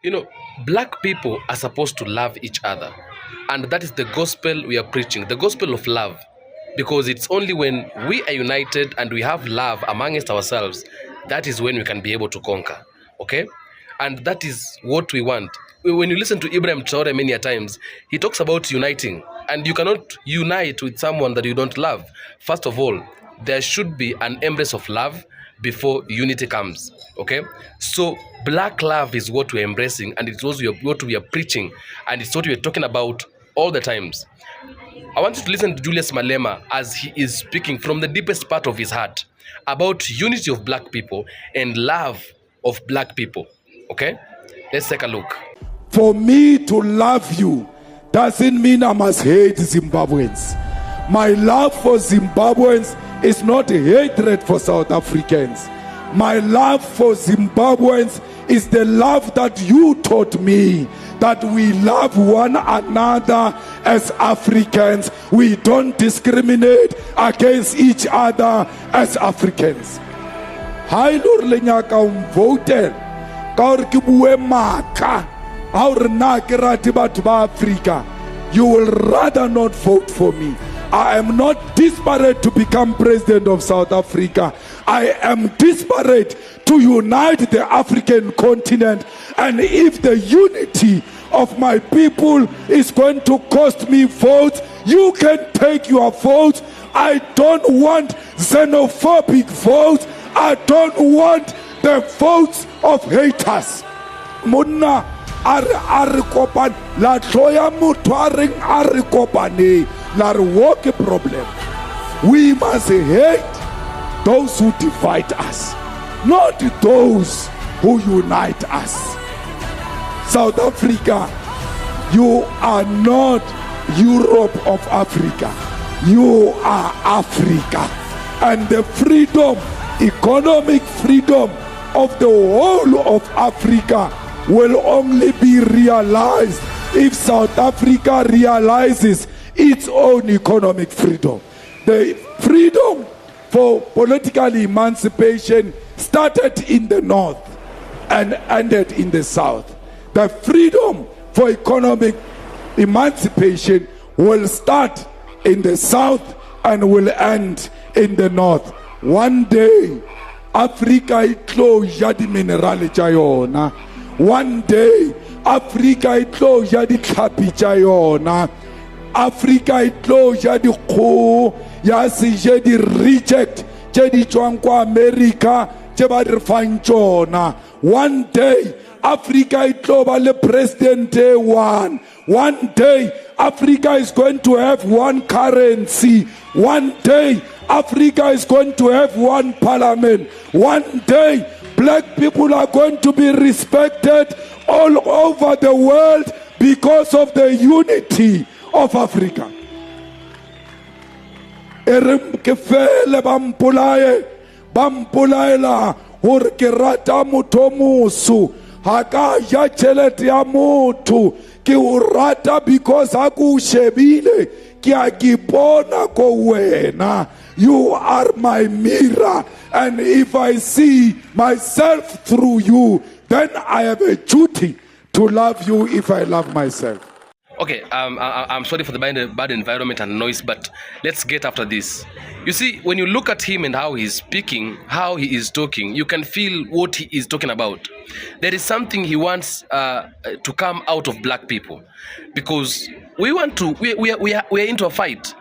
You know, black people are supposed to love each other. And that is the gospel we are preaching, the gospel of love. Because it's only when we are united and we have love amongst ourselves, that is when we can be able to conquer. Okay? And that is what we want. When you listen to Ibrahim Traore many a times, he talks about uniting. And you cannot unite with someone that you don't love. First of all, there should be an embrace of love before unity comes. Okay, so black love is what we're embracing, and it's also what we are preaching, and it's what we're talking about all the times. I want you to listen to Julius Malema as he is speaking from the deepest part of his heart about unity of black people and love of black people. Okay, let's take a look. For me to love you doesn't mean I must hate Zimbabweans. My love for Zimbabweans is not hatred for South Africans. My love for Zimbabweans is the love that you taught me, that we love one another as Africans. We don't discriminate against each other as Africans. Hai lor le nyaka umvote ka hore ke bue maka ha hore na ke rate batho ba Africa, you will rather not vote for me. I am not desperate to become president of South Africa. I am desperate to unite the African continent. And if the unity of my people is going to cost me votes, you can take your votes. I don't want xenophobic votes. I don't want the votes of haters. Monna are kopan la tloya motho a reng are kopane la re walk a problem. We must hate those who divide us, not those who unite us. South Africa, you are not Europe of Africa. You are Africa. And the freedom, economic freedom of the whole of Africa will only be realized if South Africa realizes its own economic freedom. The freedom for political emancipation started in the north and ended in the south. The freedom for economic emancipation will start in the south and will end in the north. One day, Africa itlo ja di minerale tša yona. One day, Africa itlo ja di tlhapi tša yona. Africa itlo ja di kgo ya se je di reject tše di tšwang kwa America tše ba di fang tšona. One day, Africa itlo ba le president one. One day, Africa is going to have one currency. One day, Africa is going to have one parliament. One day, black people are going to be respected all over the world because of the unity of Africa. Erem ke fele bampolaela hore ke rata motho moso ha ka ja tšhelete ya motho ke o rata because ha ke o shebile ke a ke bona ko wena. You are my mirror, and if I see myself through you, then I have a duty to love you if I love myself. Okay, I'm sorry for the bad environment and noise, but let's get after this. You see, when you look at him and how he's speaking, how he is talking, you can feel what he is talking about. There is something he wants to come out of black people, because we are into a fight.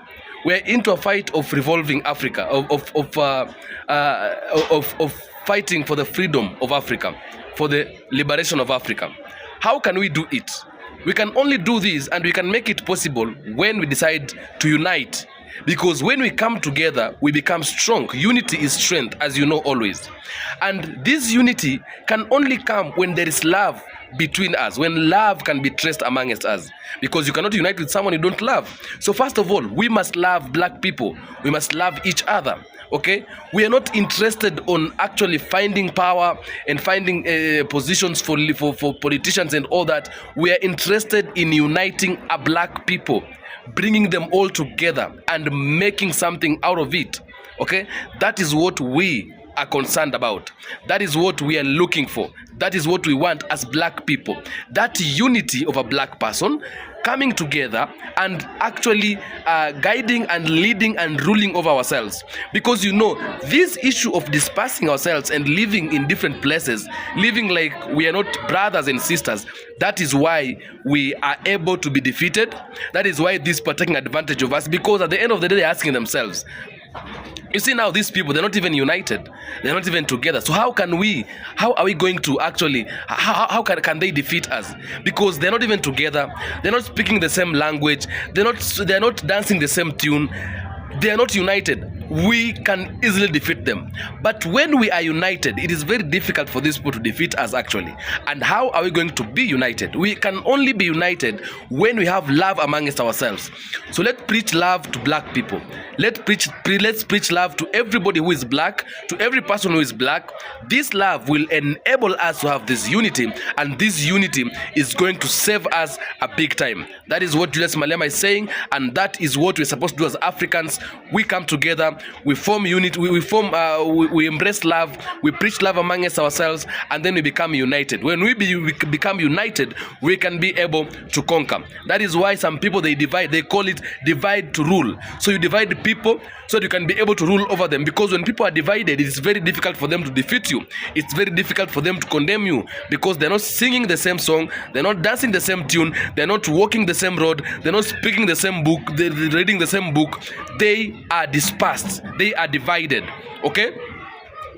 We're into a fight of revolving Africa, of fighting for the freedom of Africa, for the liberation of Africa. How can we do it? We can only do this, and we can make it possible when we decide to unite. Because when we come together, we become strong. Unity is strength, as you know always. And this unity can only come when there is love between us, when love can be traced amongst us, because you cannot unite with someone you don't love. So first of all, we must love black people. We must love each other. Okay, we are not interested on actually finding power and finding positions for politicians and all that. We are interested in uniting a black people, bringing them all together and making something out of it. Okay, that is what we are concerned about. That is what we are looking for. That is what we want as black people. That unity of a black person coming together and actually guiding and leading and ruling over ourselves. Because this issue of dispersing ourselves and living in different places, living like we are not brothers and sisters, that is why we are able to be defeated. That is why these people are taking advantage of us, because at the end of the day, they're asking themselves, you see, now these people, they're not even united. They're not even together. So how are we going to actually, how can they defeat us? Because they're not even together. They're not speaking the same language. They're not dancing the same tune. They are not united. We can easily defeat them. But when we are united, it is very difficult for these people to defeat us actually. And how are we going to be united? We can only be united when we have love amongst ourselves. So let's preach love to black people. Let's preach love to everybody who is black, to every person who is black. This love will enable us to have this unity, and this unity is going to save us a big time. That is what Julius Malema is saying, and that is what we're supposed to do as Africans. We come together, we form unity, we embrace love, we preach love amongst ourselves, and then we become united. When we become united, we can be able to conquer. That is why some people, they divide, they call it divide to rule. So you divide the people so that you can be able to rule over them, because when people are divided, it's very difficult for them to defeat you. It's very difficult for them to condemn you, because they're not singing the same song, they're not dancing the same tune, they're not walking the same road, they're not speaking the same book, they're reading the same book. They are dispersed, they are divided. Okay?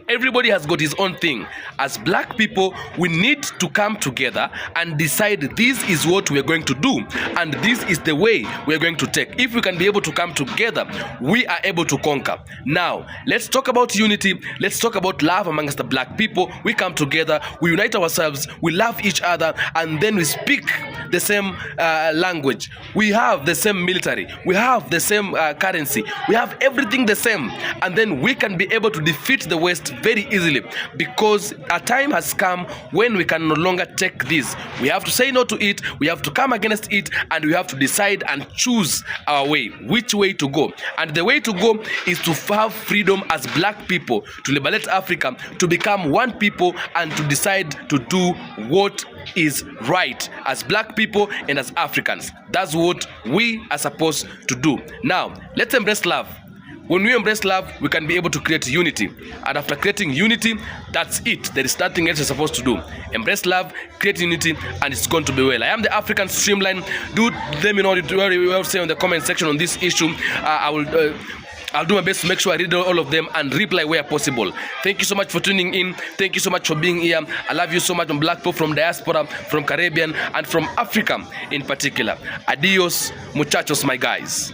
Everybody has got his own thing. As black people, we need to come together and decide this is what we're going to do, and this is the way we're going to take. If we can be able to come together, we are able to conquer. Now, let's talk about unity. Let's talk about love amongst the black people. We come together, we unite ourselves, we love each other, and then we speak the same language. We have the same military. We have the same currency. We have everything the same. And then we can be able to defeat the West very easily, because a time has come when we can no longer take this. We have to say no to it, we have to come against it, and we have to decide and choose our way, which way to go. And the way to go is to have freedom as black people, to liberate Africa, to become one people, and to decide to do what is right as black people and as Africans. That's what we are supposed to do. Now, let's embrace love. When we embrace love, we can be able to create unity. And after creating unity, that's it. There is nothing else you're supposed to do. Embrace love, create unity, and it's going to be well. I am the African Streamline. Do let me know what you have to say on the comment section on this issue. I'll do my best to make sure I read all of them and reply where possible. Thank you so much for tuning in. Thank you so much for being here. I love you so much on black people from diaspora, from Caribbean, and from Africa in particular. Adios, muchachos, my guys.